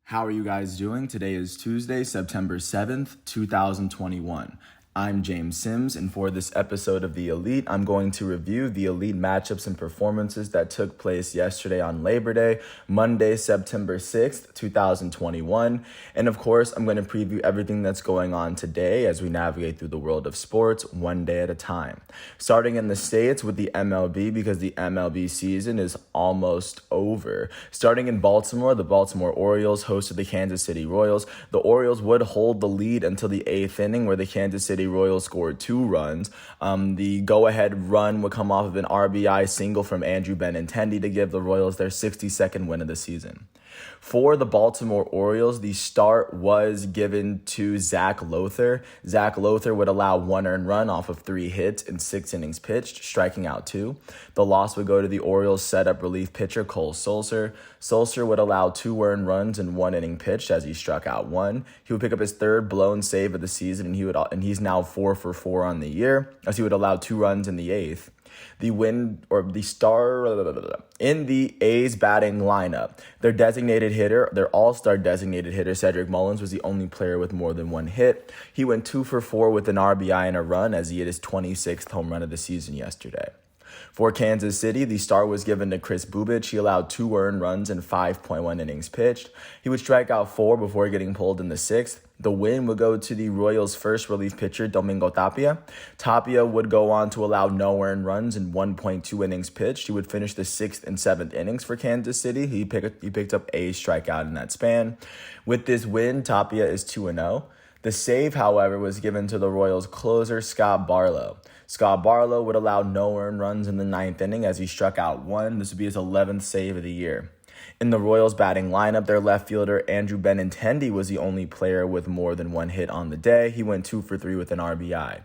How are you guys doing? Today is Tuesday, September 7th, 2021. I'm James Sims, and for this episode of The Elite, I'm going to review the Elite matchups and performances that took place yesterday on Labor Day, Monday, September 6th, 2021. And of course, I'm going to preview everything that's going on today as we navigate through the world of sports one day at a time. Starting in the States with the MLB, because the MLB season is almost over. Starting in Baltimore, the Baltimore Orioles hosted the Kansas City Royals. The Orioles would hold the lead until the 8th inning, where the Kansas City Royals scored 2 runs. The go-ahead run would come off of an RBI single from Andrew Benintendi to give the Royals their 62nd win of the season. For the Baltimore Orioles, the start was given to Zach Lowther. Zach Lowther would allow 1 earned run off of 3 hits in 6 innings pitched, striking out 2. The loss would go to the Orioles' setup relief pitcher Cole Sulser. Sulser would allow 2 earned runs in 1 inning pitched as he struck out 1. He would pick up his 3rd blown save of the season, and he's now 4 for 4 on the year, as he would allow 2 runs in the 8th. In the A's batting lineup, their all-star designated hitter, Cedric Mullins, was the only player with more than 1 hit. He went 2 for 4 with an RBI and a run as he hit his 26th home run of the season yesterday. For Kansas City, the start was given to Chris Bubich. He allowed 2 earned runs in 5.1 innings pitched. He would strike out 4 before getting pulled in the 6th. The win would go to the Royals' first relief pitcher, Domingo Tapia. Tapia would go on to allow no earned runs in 1.2 innings pitched. He would finish the 6th and 7th innings for Kansas City. He picked up a strikeout in that span. With this win, Tapia is 2-0. The save, however, was given to the Royals' closer, Scott Barlow. Scott Barlow would allow no earned runs in the 9th inning as he struck out 1. This would be his 11th save of the year. In the Royals batting lineup, their left fielder Andrew Benintendi was the only player with more than 1 hit on the day. He went 2 for 3 with an RBI.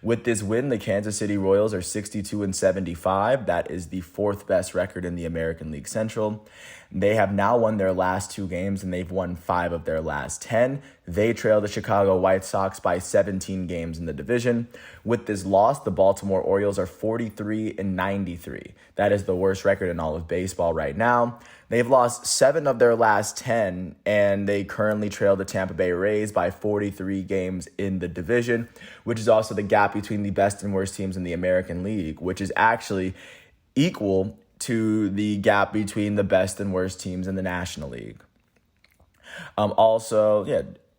With this win, the Kansas City Royals are 62-75. That is the 4th best record in the American League Central. They have now won their last 2 games, and they've won 5 of their last 10. They trail the Chicago White Sox by 17 games in the division. With this loss, the Baltimore Orioles are 43-93. That is the worst record in all of baseball right now. They've lost 7 of their last 10, and they currently trail the Tampa Bay Rays by 43 games in the division, which is also the gap between the best and worst teams in the American League, which is actually equal to the gap between the best and worst teams in the National League.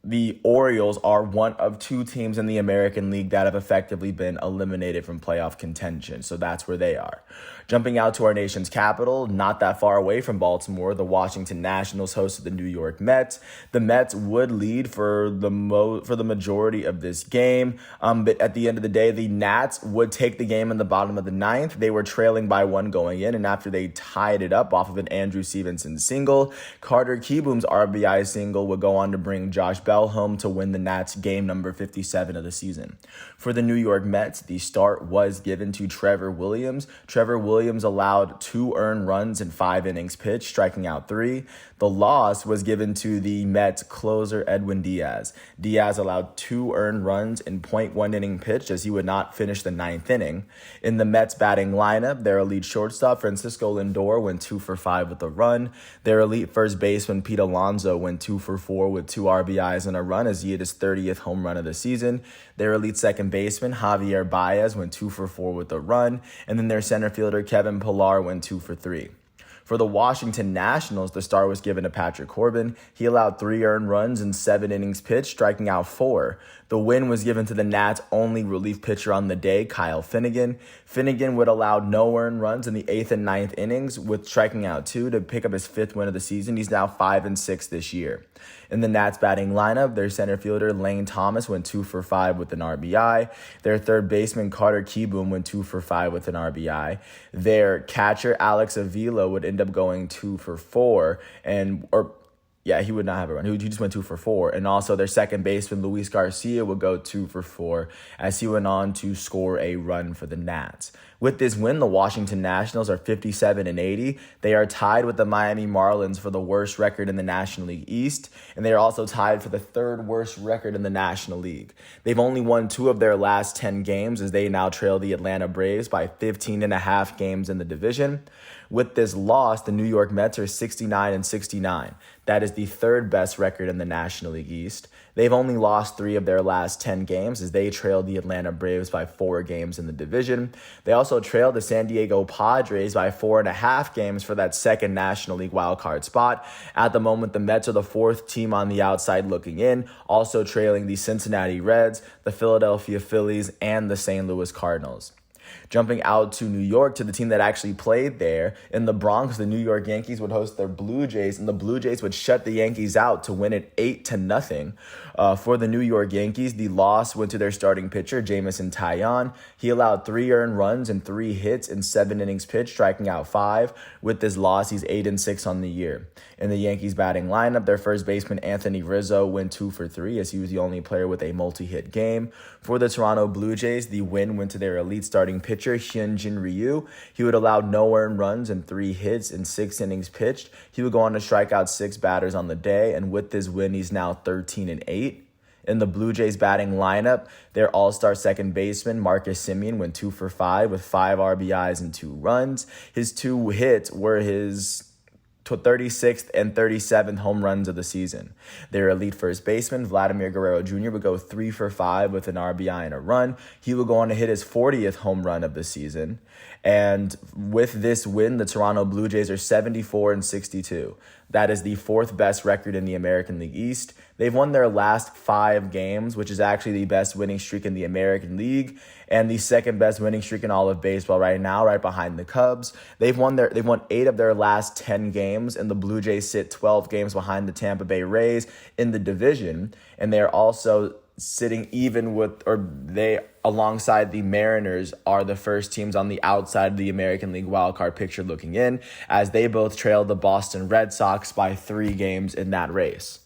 The Orioles are one of 2 teams in the American League that have effectively been eliminated from playoff contention, so that's where they are. Jumping out to our nation's capital, not that far away from Baltimore, the Washington Nationals hosted the New York Mets. The Mets would lead for the majority of this game, but at the end of the day, the Nats would take the game in the bottom of the 9th. They were trailing by 1 going in, and after they tied it up off of an Andrew Stevenson single, Carter Kieboom's RBI single would go on to bring Josh Bell home to win the Nats game number 57 of the season. For the New York Mets, the start was given to Trevor Williams. Trevor Williams allowed 2 earned runs in 5 innings pitched, striking out 3. The loss was given to the Mets closer Edwin Diaz. Diaz allowed 2 earned runs in .1 inning pitched as he would not finish the 9th inning. In the Mets batting lineup, their elite shortstop Francisco Lindor went 2 for 5 with a run. Their elite first baseman Pete Alonso went 2 for 4 with 2 RBIs and a run as he hit his 30th home run of the season. Their elite second baseman Javier Baez went 2 for 4 with a run, and then their center fielder Kevin Pillar went 2 for 3. For the Washington Nationals, the start was given to Patrick Corbin. He allowed 3 earned runs in 7 innings pitched, striking out 4. The win was given to the Nats' only relief pitcher on the day, Kyle Finnegan. Finnegan would allow no earned runs in the 8th and 9th innings, with striking out 2 to pick up his 5th win of the season. He's now 5-6 this year. In the Nats batting lineup, their center fielder Lane Thomas went 2 for 5 with an RBI. Their third baseman Carter Kieboom went 2 for 5 with an RBI. Their catcher Alex Avila would end up going 2 for 4 he would not have a run. He just went 2 for 4. And also their second baseman, Luis Garcia, would go 2 for 4 as he went on to score a run for the Nats. With this win, the Washington Nationals are 57-80. They are tied with the Miami Marlins for the worst record in the National League East, and they are also tied for the 3rd worst record in the National League. They've only won 2 of their last 10 games as they now trail the Atlanta Braves by 15.5 games in the division. With this loss, the New York Mets are 69-69. That is the third best record in the National League East. They've only lost 3 of their last 10 games as they trailed the Atlanta Braves by 4 games in the division. They also trailed the San Diego Padres by 4.5 games for that second National League wildcard spot. At the moment, the Mets are the 4th team on the outside looking in, also trailing the Cincinnati Reds, the Philadelphia Phillies, and the St. Louis Cardinals. Jumping out to New York, to the team that actually played there, in the Bronx, the New York Yankees would host their Blue Jays, and the Blue Jays would shut the Yankees out to win it 8-0. For the New York Yankees, the loss went to their starting pitcher, Jameson Taillon. He allowed 3 earned runs and 3 hits in 7 innings pitched, striking out 5. With this loss, he's 8-6 on the year. In the Yankees batting lineup, their first baseman, Anthony Rizzo, went 2 for 3 as he was the only player with a multi-hit game. For the Toronto Blue Jays, the win went to their elite starting pitcher, Hyunjin Ryu. He would allow no earned runs and 3 hits in 6 innings pitched. He would go on to strike out 6 batters on the day, and with this win, he's now 13-8. In the Blue Jays batting lineup, their all-star second baseman, Marcus Semien, went 2 for 5 with 5 RBIs and 2 runs. His 2 hits were his 36th and 37th home runs of the season. Their elite first baseman, Vladimir Guerrero Jr., would go 3 for 5 with an RBI and a run. He would go on to hit his 40th home run of the season. And with this win, the Toronto Blue Jays are 74-62. That is the 4th best record in the American League East. They've won their last 5 games, which is actually the best winning streak in the American League and the 2nd best winning streak in all of baseball right now, right behind the Cubs. They've won 8 of their last 10 games, and the Blue Jays sit 12 games behind the Tampa Bay Rays in the division, and they're also sitting even with, or they, alongside the Mariners, are the first teams on the outside of the American League wildcard picture looking in, as they both trailed the Boston Red Sox by 3 games in that race.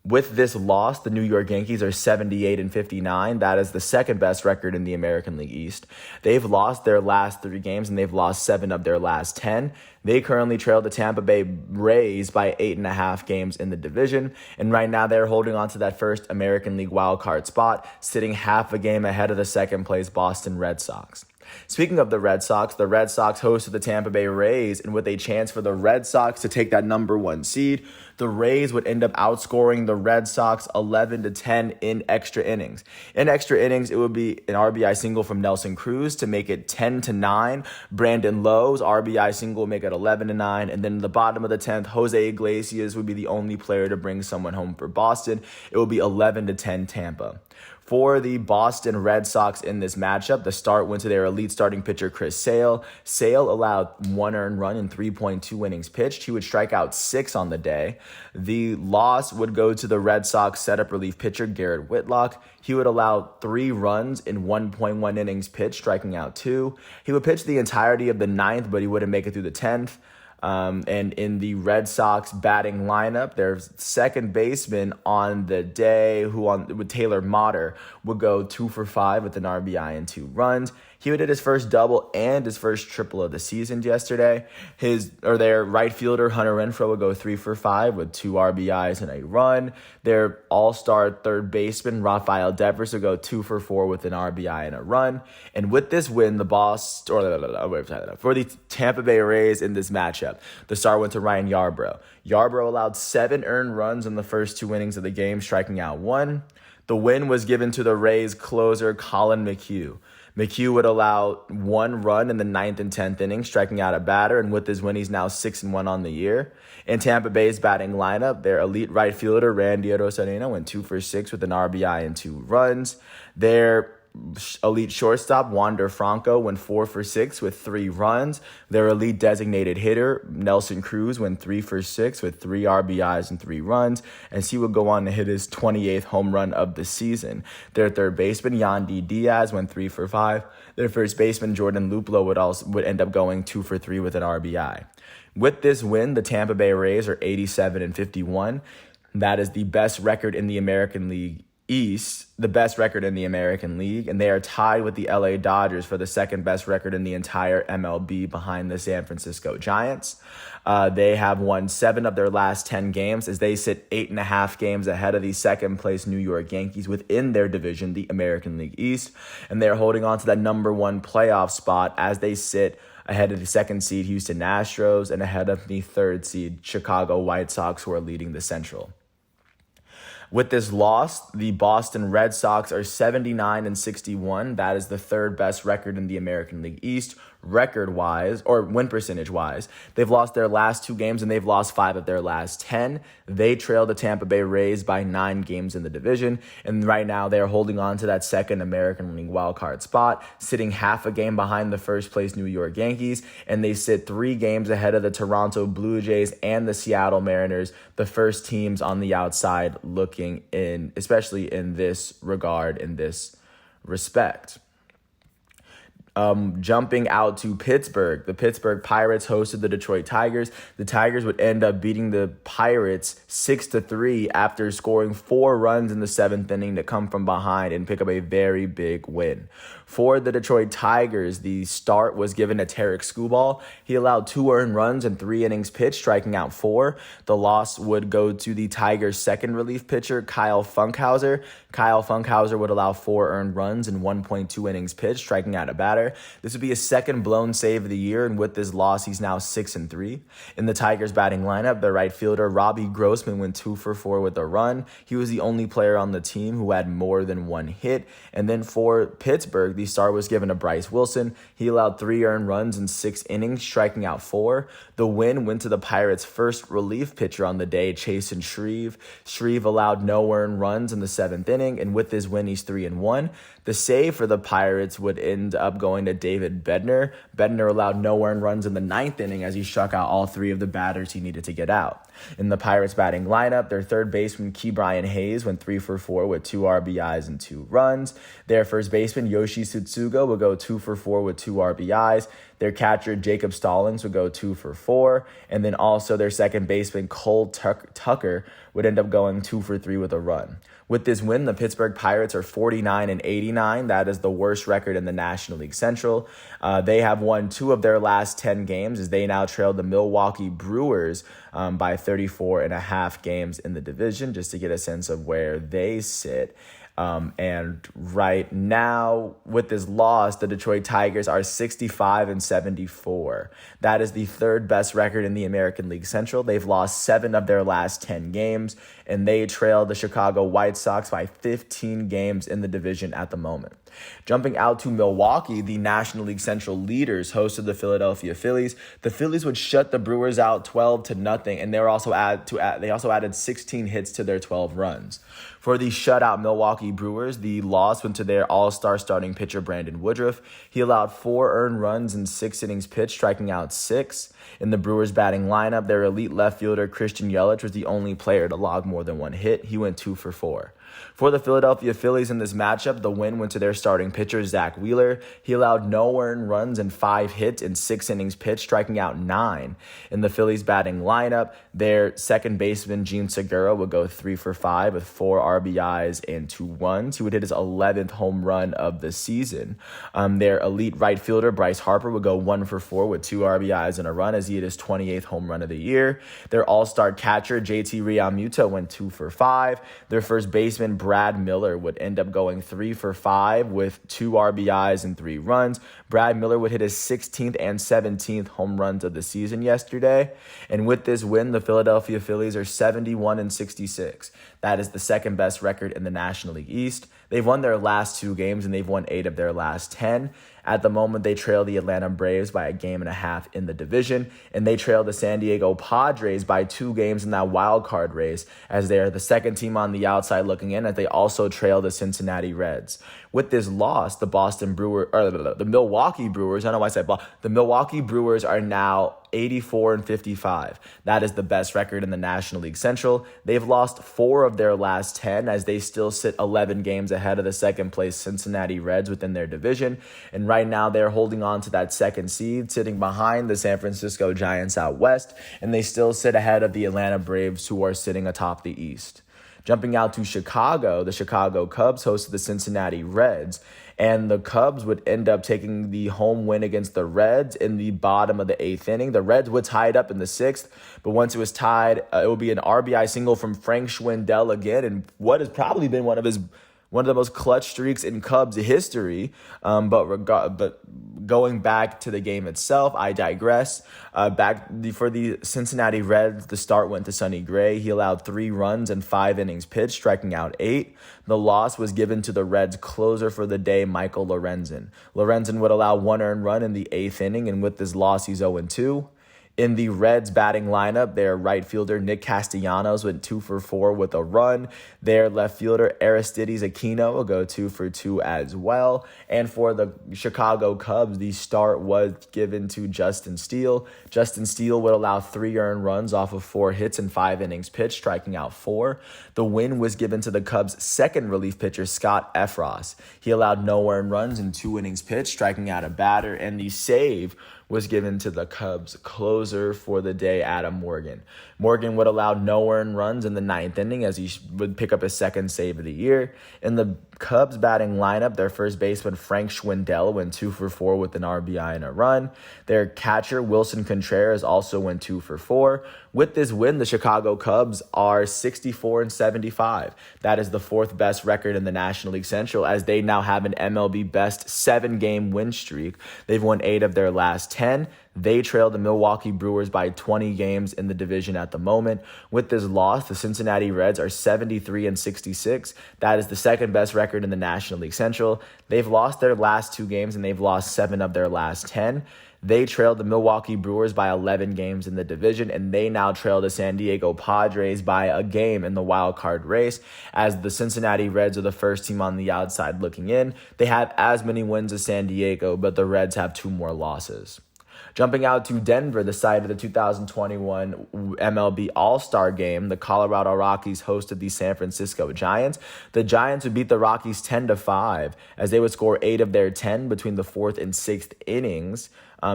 With this loss, the New York Yankees are 78-59. That is the 2nd best record in the American League East. They've lost their last 3 games, and they've lost 7 of their last 10. They currently trail the Tampa Bay Rays by 8.5 games in the division. And right now, they're holding on to that first American League wildcard spot, sitting half a game ahead of the 2nd place Boston Red Sox. Speaking of the Red Sox hosted the Tampa Bay Rays, and with a chance for the Red Sox to take that number 1 seed, the Rays would end up outscoring the Red Sox 11-10 in extra innings. In extra innings, it would be an RBI single from Nelson Cruz to make it 10-9. Brandon Lowe's RBI single would make it 11-9. And then in the bottom of the 10th, Jose Iglesias would be the only player to bring someone home for Boston. It would be 11-10 Tampa. For the Boston Red Sox in this matchup, the start went to their elite starting pitcher, Chris Sale. Sale allowed 1 earned run in 3.2 innings pitched. He would strike out 6 on the day. The loss would go to the Red Sox setup relief pitcher, Garrett Whitlock. He would allow 3 runs in 1.1 innings pitched, striking out 2. He would pitch the entirety of the 9th, but he wouldn't make it through the 10th. And in the Red Sox batting lineup, their second baseman on the day, with Taylor Motter, would go 2 for 5 with an RBI and 2 runs. He would hit his first double and his first triple of the season yesterday. Their right fielder, Hunter Renfroe, would go 3 for 5 with 2 RBIs and a run. Their all-star third baseman, Rafael Devers, would go 2 for 4 with an RBI and a run. And with this win, for the Tampa Bay Rays in this matchup, the start went to Ryan Yarbrough. Yarbrough allowed 7 earned runs in the first 2 innings of the game, striking out 1. The win was given to the Rays closer, Colin McHugh. McHugh would allow 1 run in the 9th and 10th innings, striking out a batter, and with his win, he's now 6-1 on the year. In Tampa Bay's batting lineup, their elite right fielder, Randy Arozarena, went 2 for 6 with an RBI and 2 runs. Their elite shortstop, Wander Franco, went 4 for 6 with 3 runs. Their elite designated hitter, Nelson Cruz, went 3 for 6 with 3 RBIs and 3 runs, and he would go on to hit his 28th home run of the season. Their third baseman, Yandy Diaz, went 3 for 5. Their first baseman, Jordan Luplow, would end up going 2 for 3 with an RBI. With this win, the Tampa Bay Rays are 87-51. That is the best record in the American League East, the best record in the American League, and they are tied with the LA Dodgers for the 2nd best record in the entire MLB behind the San Francisco Giants. They have won 7 of their last 10 games as they sit 8.5 games ahead of the 2nd place New York Yankees within their division, the American League East, and they're holding on to that number 1 playoff spot as they sit ahead of the second seed Houston Astros, and ahead of the third seed Chicago White Sox, who are leading the Central. With this loss, the Boston Red Sox are 79-61. That is the third best record in the American League East, record-wise, or win percentage-wise. They've lost their last 2 games, and they've lost 5 of their last 10. They trail the Tampa Bay Rays by 9 games in the division, and right now they are holding on to that second American League wildcard spot, sitting half a game behind the first-place New York Yankees, and they sit 3 games ahead of the Toronto Blue Jays and the Seattle Mariners, the first teams on the outside looking in, especially in this regard, in this respect. Jumping out to Pittsburgh, the Pittsburgh Pirates hosted the Detroit Tigers. The Tigers would end up beating the Pirates 6-3 after scoring 4 runs in the 7th inning to come from behind and pick up a very big win. For the Detroit Tigers, the start was given to Tarek Skubal. He allowed 2 earned runs in 3 innings pitched, striking out 4. The loss would go to the Tigers' second relief pitcher, Kyle Funkhauser. Kyle Funkhauser would allow 4 earned runs in 1.2 innings pitched, striking out a batter. This would be his second blown save of the year, and with this loss, he's now 6-3. In the Tigers' batting lineup, the right fielder Robbie Grossman went 2 for 4 with a run. He was the only player on the team who had more than 1 hit. And then for Pittsburgh, the start was given to Bryce Wilson. He allowed 3 earned runs in 6 innings, striking out 4. The win went to the Pirates' first relief pitcher on the day, Chasen Shreve. Shreve allowed no earned runs in the 7th inning, and with his win, he's 3-1. The save for the Pirates would end up going to David Bednar. Bednar allowed no earned runs in the 9th inning as he struck out all 3 of the batters he needed to get out. In the Pirates batting lineup, their third baseman Ke'Bryan Hayes went 3 for 4 with 2 RBIs and 2 runs. Their first baseman Yoshi Tsutsugo would go 2 for 4 with 2 RBIs. Their catcher Jacob Stallings would go 2 for 4. And then also their second baseman Cole Tucker would end up going 2 for 3 with a run. With this win, the Pittsburgh Pirates are 49-89. That is the worst record in the National League Central. They have won 2 of their last 10 games as they now trail the Milwaukee Brewers by 34.5 games in the division, just to get a sense of where they sit. And right now, with this loss, the Detroit Tigers are 65-74. That is the third best record in the American League Central. They've lost 7 of their last 10 games, and they trail the Chicago White Sox by 15 games in the division at the moment. Jumping out to Milwaukee, the National League Central leaders hosted the Philadelphia Phillies. The Phillies would shut the Brewers out 12-0, and they also added 16 hits to their 12 runs. For the shutout Milwaukee Brewers, the loss went to their all-star starting pitcher Brandon Woodruff. He allowed 4 earned runs in 6 innings pitched, striking out 6. In the Brewers batting lineup, their elite left fielder Christian Yelich was the only player to log more than 1 hit. He went 2 for 4. For the Philadelphia Phillies in this matchup, the win went to their starting pitcher, Zach Wheeler. He allowed no earned runs and 5 hits in 6 innings pitched, striking out 9. In the Phillies batting lineup, their second baseman, Gene Segura, would go 3 for 5 with 4 RBIs and 2 runs. He would hit his 11th home run of the season. Their elite right fielder, Bryce Harper, would go 1 for 4 with 2 RBIs and a run as he hit his 28th home run of the year. Their all-star catcher, JT Realmuto, went 2 for 5. Their first baseman, Brad Miller, would end up going 3 for 5 with 2 RBIs and 3 runs. Brad Miller would hit his 16th and 17th home runs of the season yesterday. And with this win, the Philadelphia Phillies are 71-66. That is the second best record in the National League East. They've won their last 2 games, and they've won 8 of their last 10. At the moment, they trail the Atlanta Braves by 1.5 games in the division, and they trail the San Diego Padres by 2 games in that wild card race, as they are the second team on the outside looking in, as they also trail the Cincinnati Reds. With this loss, the Milwaukee Brewers, I don't know why I said the Milwaukee Brewers are now 84-55. That is the best record in the National League Central. They've lost 4 of their last 10 as they still sit 11 games ahead of the second place Cincinnati Reds within their division. And right now they're holding on to that second seed, sitting behind the San Francisco Giants out west, and they still sit ahead of the Atlanta Braves, who are sitting atop the East. Jumping out to Chicago, the Chicago Cubs hosted the Cincinnati Reds, and the Cubs would end up taking the home win against the Reds in the bottom of the 8th inning. The Reds would tie it up in the 6th, but once it was tied, it would be an RBI single from Frank Schwindel again, and what has probably been one of the most clutch streaks in Cubs history. But going back to the game itself, I digress. For the Cincinnati Reds, the start went to Sonny Gray. He allowed 3 runs in 5 innings pitched, striking out 8. The loss was given to the Reds' closer for the day, Michael Lorenzen. Lorenzen would allow 1 earned run in the 8th inning, and with this loss, he's 0-2. In the Reds batting lineup, their right fielder Nick Castellanos went 2 for 4 with a run. Their left fielder Aristides Aquino will go 2 for 2 as well. And for the Chicago Cubs, the start was given to Justin Steele. Justin Steele would allow 3 earned runs off of 4 hits in 5 innings pitched, striking out 4. The win was given to the Cubs' second relief pitcher, Scott Effross. He allowed no earned runs in 2 innings pitched, striking out a batter, and the save was given to the Cubs' closer for the day, Adam Morgan. Morgan would allow no earned runs in the 9th inning as he would pick up his second save of the year. In the Cubs batting lineup, their first baseman Frank Schwindel went 2 for 4 with an RBI and a run. Their catcher Wilson Contreras also went 2 for 4. With this win, the Chicago Cubs are 64-75. That is the 4th best record in the National League Central, as they now have an MLB best 7-game win streak. They've won 8 of their last 10. They trail the Milwaukee Brewers by 20 games in the division at the moment. With this loss, the Cincinnati Reds are 73-66. That is the 2nd best record in the National League Central. They've lost their last 2 games, and they've lost 7 of their last 10. They trailed the Milwaukee Brewers by 11 games in the division, and they now trail the San Diego Padres by a game in the wild card race, as the Cincinnati Reds are the first team on the outside looking in. They have as many wins as San Diego, but the Reds have 2 more losses. Jumping out to Denver, the site of the 2021 MLB All-Star Game, the Colorado Rockies hosted the San Francisco Giants. The Giants would beat the Rockies 10-5, as they would score 8 of their 10 between the 4th and 6th innings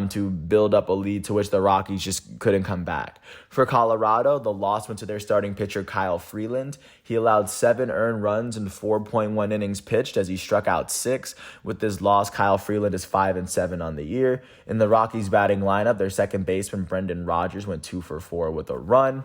to build up a lead to which the Rockies just couldn't come back. For Colorado, the loss went to their starting pitcher, Kyle Freeland. He allowed 7 earned runs in 4.1 innings pitched as he struck out 6. With this loss, Kyle Freeland is 5-7 on the year. In the Rockies batting lineup, their second baseman, Brendan Rodgers, went 2 for 4 with a run.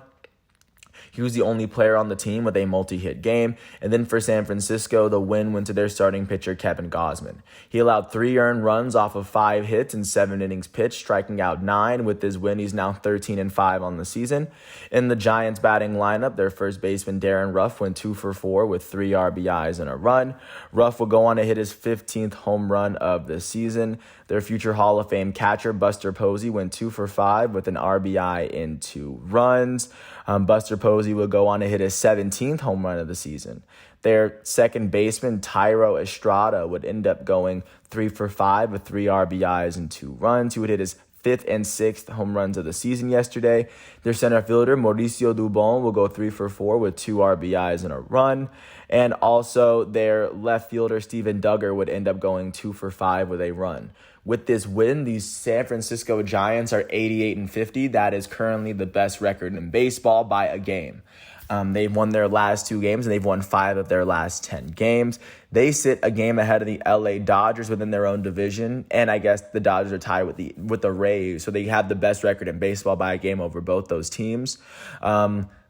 He was the only player on the team with a multi-hit game. And then for San Francisco, the win went to their starting pitcher, Kevin Gausman. He allowed 3 earned runs off of 5 hits in 7 innings pitched, striking out 9. With his win, he's now 13-5 on the season. In the Giants batting lineup, their first baseman, Darren Ruff, went 2 for 4 with 3 RBIs and a run. Ruff will go on to hit his 15th home run of the season. Their future Hall of Fame catcher, Buster Posey, went 2 for 5 with an RBI and 2 runs. Buster Posey will go on to hit his 17th home run of the season. Their second baseman, Thairo Estrada, would end up going 3 for 5 with 3 RBIs and 2 runs. He would hit his 5th and 6th home runs of the season yesterday. Their center fielder, Mauricio Dubon, will go 3 for 4 with 2 RBIs and a run. And also their left fielder, Steven Duggar, would end up going 2 for 5 with a run. With this win, the San Francisco Giants are 88-50. That is currently the best record in baseball by a game. They've won their last 2 games, and they've won 5 of their last 10 games. They sit a game ahead of the LA Dodgers within their own division, and I guess the Dodgers are tied with the Rays, so they have the best record in baseball by a game over both those teams.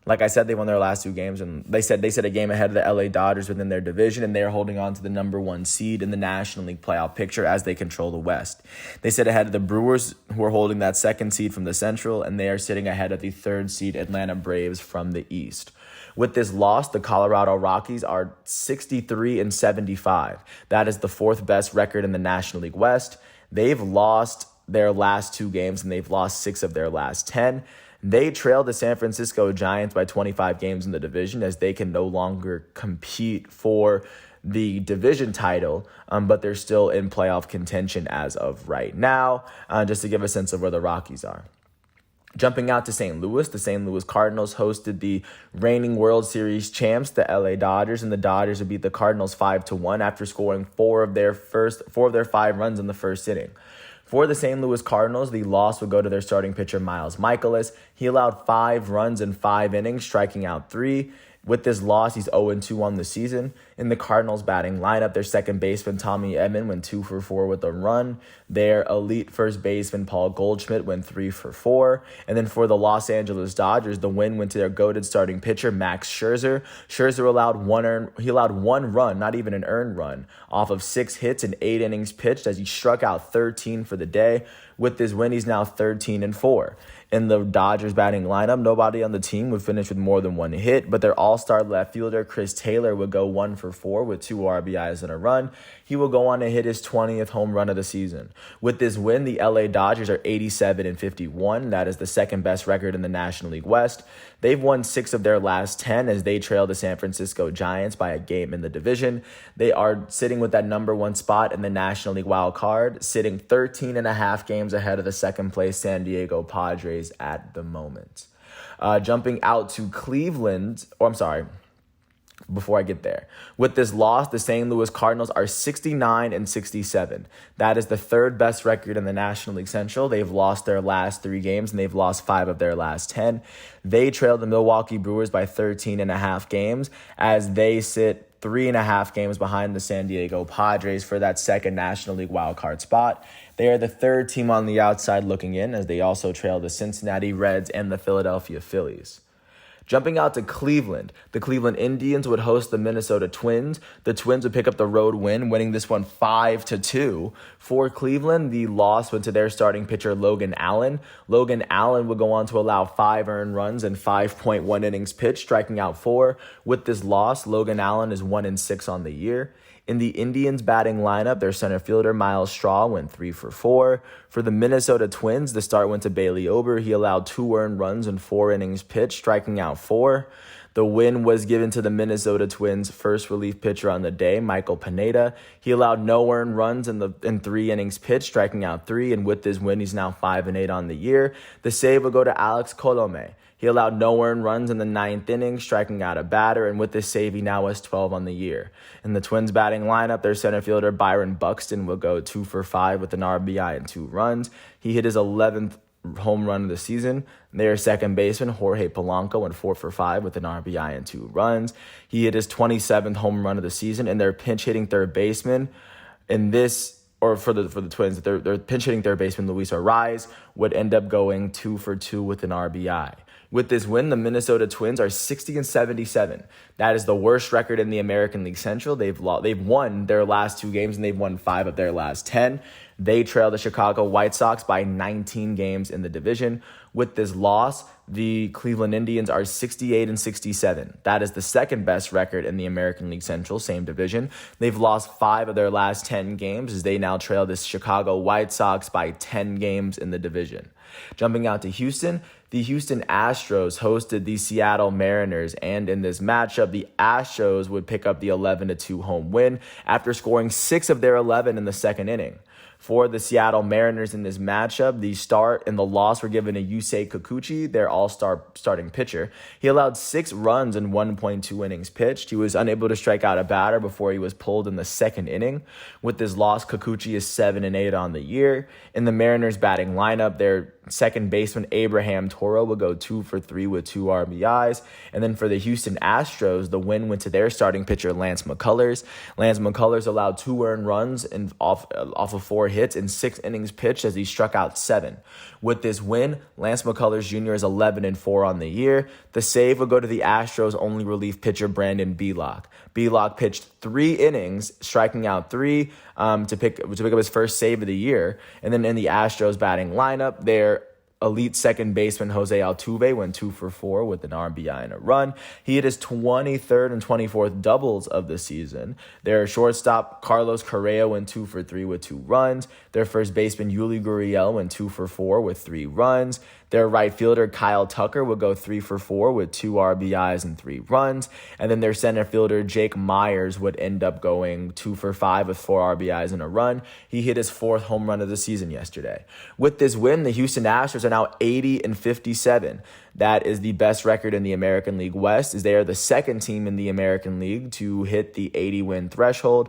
Like I said, they won their last 2 games, and they said a game ahead of the LA Dodgers within their division, and they are holding on to the number 1 seed in the National League playoff picture as they control the West. They sit ahead of the Brewers, who are holding that 2nd seed from the Central, and they are sitting ahead of the 3rd seed Atlanta Braves from the East. With this loss, the Colorado Rockies are 63-75. That is the 4th best record in the National League West. They've lost their last 2 games, and they've lost 6 of their last 10. They trailed the San Francisco Giants by 25 games in the division, as they can no longer compete for the division title, but they're still in playoff contention as of right now, just to give a sense of where the Rockies are. Jumping out to St. Louis, the St. Louis Cardinals hosted the reigning World Series champs, the LA Dodgers, and the Dodgers would beat the Cardinals 5-1 after scoring 4 of their 5 runs in the first inning. For the St. Louis Cardinals, the loss would go to their starting pitcher, Miles Mikolas. He allowed 5 runs in 5 innings, striking out 3. With this loss, he's 0-2 on the season. In the Cardinals batting lineup, their second baseman, Tommy Edman, went 2 for 4 with a run. Their elite first baseman, Paul Goldschmidt, went 3 for 4. And then for the Los Angeles Dodgers, the win went to their goated starting pitcher, Max Scherzer. Scherzer allowed one run, not even an earned run, off of 6 hits and 8 innings pitched as he struck out 13 for the day. With this win, he's now 13-4. In the Dodgers batting lineup, nobody on the team would finish with more than 1 hit, but their all-star left fielder, Chris Taylor, would go 1 for 4 with 2 RBIs and a run. He will go on to hit his 20th home run of the season. With this win, the LA Dodgers are 87-51. That is the second best record in the National League West. They've won 6 of their last 10 as they trail the San Francisco Giants by a game in the division. They are sitting with that number 1 spot in the National League wild card, sitting 13.5 games ahead of the second place San Diego Padres at the moment. Jumping out to Cleveland, before I get there. With this loss, the St. Louis Cardinals are 69-67. That is the third best record in the National League Central. They've lost their last 3 games, and they've lost 5 of their last 10. They trail the Milwaukee Brewers by 13.5 games as they sit 3.5 games behind the San Diego Padres for that second National League wildcard spot. They are the third team on the outside looking in as they also trail the Cincinnati Reds and the Philadelphia Phillies. Jumping out to Cleveland, the Cleveland Indians would host the Minnesota Twins. The Twins would pick up the road win, winning this one 5-2. For Cleveland, the loss went to their starting pitcher, Logan Allen. Logan Allen would go on to allow 5 earned runs and 5.1 innings pitched, striking out 4. With this loss, Logan Allen is 1-6 on the year. In the Indians batting lineup, their center fielder, Miles Straw, went 3 for 4. For the Minnesota Twins, the start went to Bailey Ober. He allowed 2 earned runs and 4 innings pitched, striking out 4. The win was given to the Minnesota Twins' first relief pitcher on the day, Michael Pineda. He allowed no earned runs in 3 innings pitched, striking out 3. And with this win, he's now 5-8 on the year. The save will go to Alex Colome. He allowed no earned runs in the 9th inning, striking out a batter, and with this save, he now has 12 on the year. In the Twins batting lineup, their center fielder Byron Buxton will go 2 for 5 with an RBI and 2 runs. He hit his 11th home run of the season. Their second baseman, Jorge Polanco, went 4 for 5 with an RBI and 2 runs. He hit his 27th home run of the season, and their pinch-hitting third baseman for the Twins, their pinch-hitting third baseman, Luis Arraez, would end up going 2 for 2 with an RBI. With this win, the Minnesota Twins are 60-77. That is the worst record in the American League Central. They've won their last 2 games, and they've won 5 of their last 10. They trail the Chicago White Sox by 19 games in the division. With this loss, the Cleveland Indians are 68-67. That is the second best record in the American League Central, same division. They've lost 5 of their last 10 games as they now trail the Chicago White Sox by 10 games in the division. Jumping out to Houston, the Houston Astros hosted the Seattle Mariners, and in this matchup, the Astros would pick up the 11-2 home win after scoring 6 of their 11 in the second inning. For the Seattle Mariners in this matchup, the start and the loss were given to Yusei Kikuchi, their all-star starting pitcher. He allowed 6 runs in 1.2 innings pitched. He was unable to strike out a batter before he was pulled in the second inning. With this loss, Kikuchi is 7-8 on the year. In the Mariners batting lineup, their second baseman Abraham Toro will go 2 for 3 with 2 RBIs. And then for the Houston Astros, the win went to their starting pitcher Lance McCullers. Lance McCullers allowed 2 earned runs off of 4 hits in 6 innings pitched as he struck out 7. With this win, Lance McCullers Jr. is 11-4 on the year. The save will go to the Astros' only relief pitcher Brandon Belock. Belock pitched 3 innings, striking out 3 to pick up his first save of the year. And then in the Astros batting lineup, their elite second baseman Jose Altuve went 2 for 4 with an RBI and a run. He hit his 23rd and 24th doubles of the season. Their shortstop Carlos Correa went 2 for 3 with 2 runs. Their first baseman Yuli Gurriel went 2 for 4 with 3 runs. Their right fielder Kyle Tucker would go 3 for 4 with 2 RBIs and 3 runs. And then their center fielder Jake Myers would end up going 2 for 5 with 4 RBIs and a run. He hit his 4th home run of the season yesterday. With this win, the Houston Astros are now 80-57. That is the best record in the American League West, as they are the second team in the American League to hit the 80-win threshold.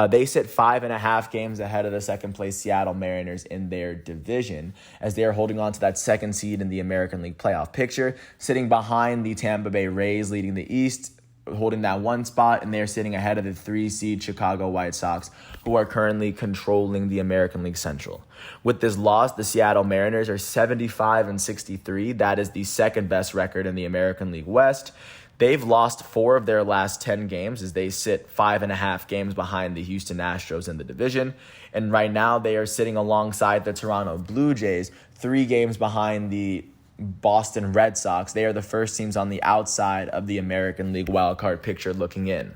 They sit 5.5 games ahead of the second-place Seattle Mariners in their division, as they are holding on to that second seed in the American League playoff picture, sitting behind the Tampa Bay Rays leading the East holding that one spot, and they're sitting ahead of the 3 seed Chicago White Sox, who are currently controlling the American League Central. With this loss, the Seattle Mariners are 75-63. That is the second best record in the American League West. They've lost 4 of their last 10 games as they sit 5.5 games behind the Houston Astros in the division. And right now they are sitting alongside the Toronto Blue Jays, 3 games behind the Boston Red Sox. They are the first teams on the outside of the American League wildcard picture looking in.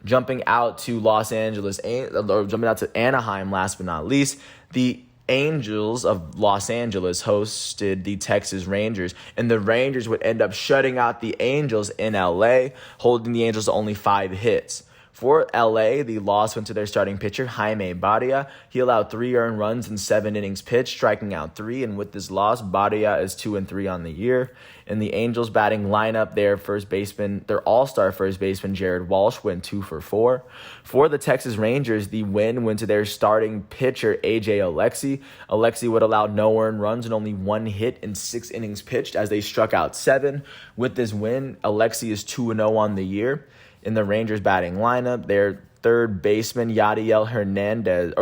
Jumping out to Anaheim, last but not least, the Angels of Los Angeles hosted the Texas Rangers, and the Rangers would end up shutting out the Angels in LA, holding the Angels to only 5 hits. For LA, the loss went to their starting pitcher, Jaime Barria. He allowed 3 earned runs in 7 innings pitched, striking out 3. And with this loss, Barria is 2-3 on the year. In the Angels batting lineup, their all-star first baseman, Jared Walsh, went 2 for 4. For the Texas Rangers, the win went to their starting pitcher, A.J. Alexy. Alexy would allow no earned runs and only 1 hit in 6 innings pitched as they struck out 7. With this win, Alexy is 2-0 on the year. In the Rangers batting lineup, their third baseman, Yanni Hernandez,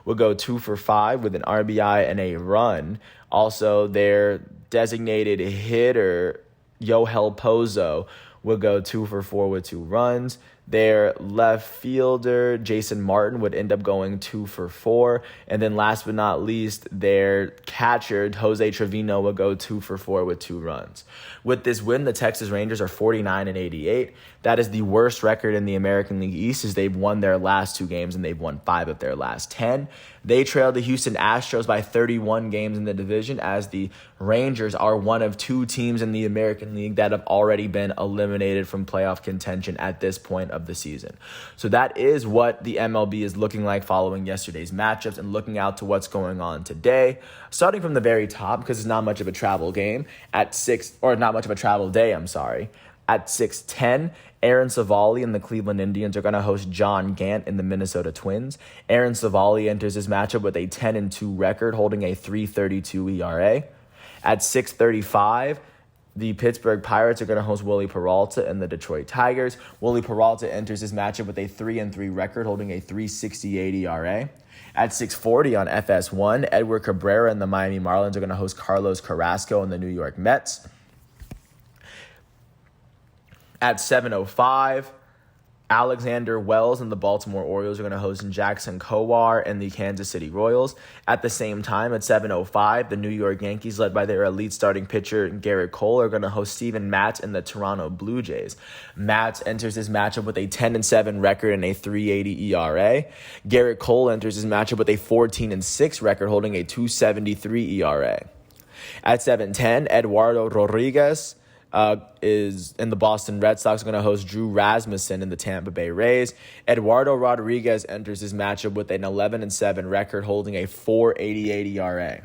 will go 2 for 5 with an RBI and a run. Also, their designated hitter, Yohel Pozo, will go 2 for 4 with 2 runs. Their left fielder, Jason Martin, would end up going 2 for 4. And then last but not least, their catcher, Jose Trevino, will go 2 for 4 with 2 runs. With this win, the Texas Rangers are 49-88. That is the worst record in the American League East, as they've won their last 2 games and they've won 5 of their last 10. They trailed the Houston Astros by 31 games in the division, as the Rangers are one of 2 teams in the American League that have already been eliminated from playoff contention at this point of the season. So that is what the MLB is looking like following yesterday's matchups and looking out to what's going on today. Starting from the very top, because it's not much of a travel game, not much of a travel day, At 6:10, Aaron Savali and the Cleveland Indians are going to host John Gant and the Minnesota Twins. Aaron Savali enters his matchup with a 10-2 record, holding a 3.32 ERA. At 6:35, the Pittsburgh Pirates are going to host Willie Peralta and the Detroit Tigers. Willie Peralta enters his matchup with a 3-3 record, holding a 3.68 ERA. At 6:40 on FS1, Edward Cabrera and the Miami Marlins are going to host Carlos Carrasco and the New York Mets. At 7:05, Alexander Wells and the Baltimore Orioles are going to host Jackson Kowar and the Kansas City Royals. At the same time, at 7:05, the New York Yankees, led by their elite starting pitcher Garrett Cole, are going to host Steven Matz and the Toronto Blue Jays. Matz enters his matchup with a 10-7 record and a 3.80 ERA. Garrett Cole enters his matchup with a 14-6 record, holding a 2.73 ERA. At 7:10, Eduardo Rodriguez is in the Boston Red Sox, are going to host Drew Rasmussen in the Tampa Bay Rays. Eduardo Rodriguez enters his matchup with an 11-7 record, holding a 4.88 ERA.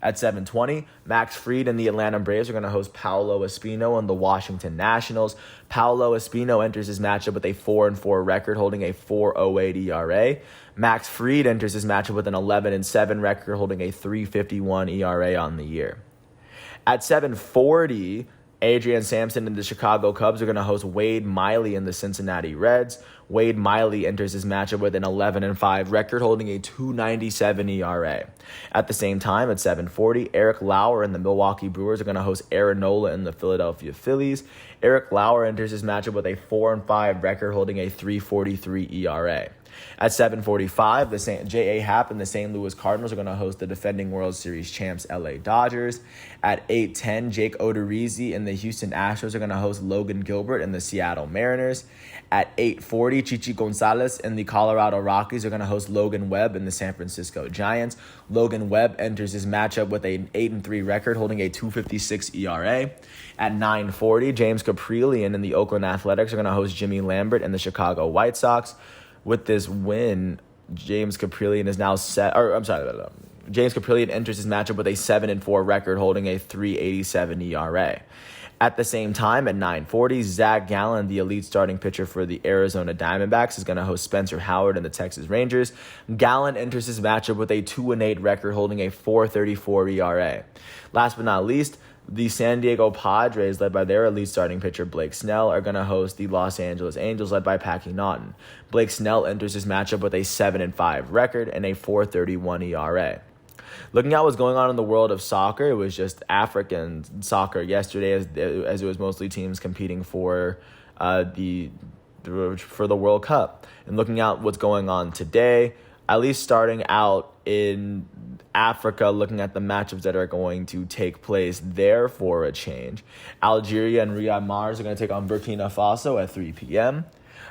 At 7:20, Max Fried and the Atlanta Braves are going to host Paolo Espino and the Washington Nationals. Paolo Espino enters his matchup with a 4-4 record, holding a 4.08 ERA. Max Fried enters his matchup with an 11-7 record, holding a 3.51 ERA on the year. At 7:40, Adrian Sampson and the Chicago Cubs are going to host Wade Miley and the Cincinnati Reds. Wade Miley enters his matchup with an 11-5 record, holding a 2.97 ERA. At the same time, at 7:40, Eric Lauer and the Milwaukee Brewers are going to host Aaron Nola and the Philadelphia Phillies. Eric Lauer enters his matchup with a 4-5 record, holding a 3.43 ERA. At 7:45, J.A. Happ and the St. Louis Cardinals are going to host the defending World Series champs LA Dodgers. At 8:10, Jake Odorizzi and the Houston Astros are going to host Logan Gilbert and the Seattle Mariners. At 8:40, Chichi Gonzalez and the Colorado Rockies are going to host Logan Webb and the San Francisco Giants. Logan Webb enters his matchup with an 8-3 record, holding a 2.56 ERA. At 9:40, James Caprillion and the Oakland Athletics are going to host Jimmy Lambert and the Chicago White Sox. With this win, James Caprillion enters his matchup with a 7-4 record, holding a 3.87 ERA. At the same time, at 9:40, Zach Gallen, the elite starting pitcher for the Arizona Diamondbacks, is going to host Spencer Howard and the Texas Rangers. Gallen enters his matchup with a 2-8 record, holding a 4.34 ERA. Last but not least, The San Diego Padres, led by their elite starting pitcher Blake Snell, are going to host the Los Angeles Angels, led by Packy Naughton. Blake Snell enters this matchup with a 7-5 record and a 4.31 ERA. Looking at what's going on in the world of soccer, it was just African soccer yesterday, as it was mostly teams competing for the World Cup. And looking at what's going on today, at least starting out in Africa, looking at the matchups that are going to take place there for a change. Algeria and Riyad Mahrez are going to take on Burkina Faso at 3 p.m.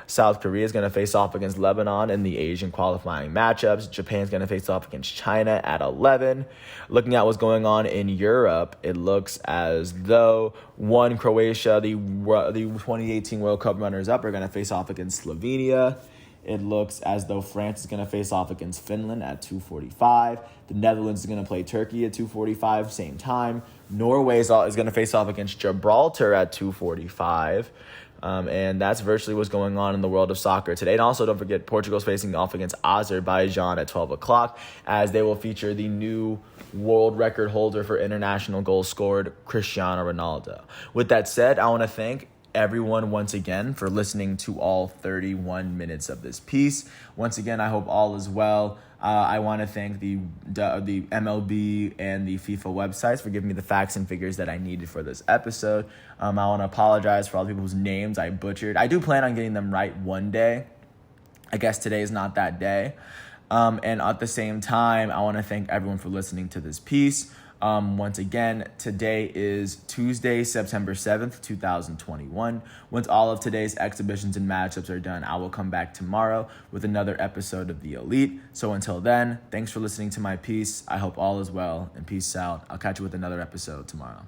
South Korea is going to face off against Lebanon in the Asian qualifying matchups. Japan's going to face off against China at 11. Looking at what's going on in Europe, it looks as though Croatia, the 2018 World Cup runners-up, are going to face off against Slovenia. It looks as though France is going to face off against Finland at 2:45. The Netherlands is going to play Turkey at 2:45, same time. Norway is going to face off against Gibraltar at 2:45. And that's virtually what's going on in the world of soccer today. And also, don't forget, Portugal's facing off against Azerbaijan at 12 o'clock, as they will feature the new world record holder for international goals scored, Cristiano Ronaldo. With that said, I want to thank everyone once again for listening to all 31 minutes of this piece. Once again, I hope all is well. I want to thank the MLB and the FIFA websites for giving me the facts and figures that I needed for this episode. I want to apologize for all the people whose names I butchered. I do plan on getting them right one day. I guess today is not that day. And at the same time, I want to thank everyone for listening to this piece. Once again, today is Tuesday, September 7th, 2021. Once all of today's exhibitions and matchups are done, I will come back tomorrow with another episode of The Elite. So until then, thanks for listening to my piece. I hope all is well, and peace out. I'll catch you with another episode tomorrow.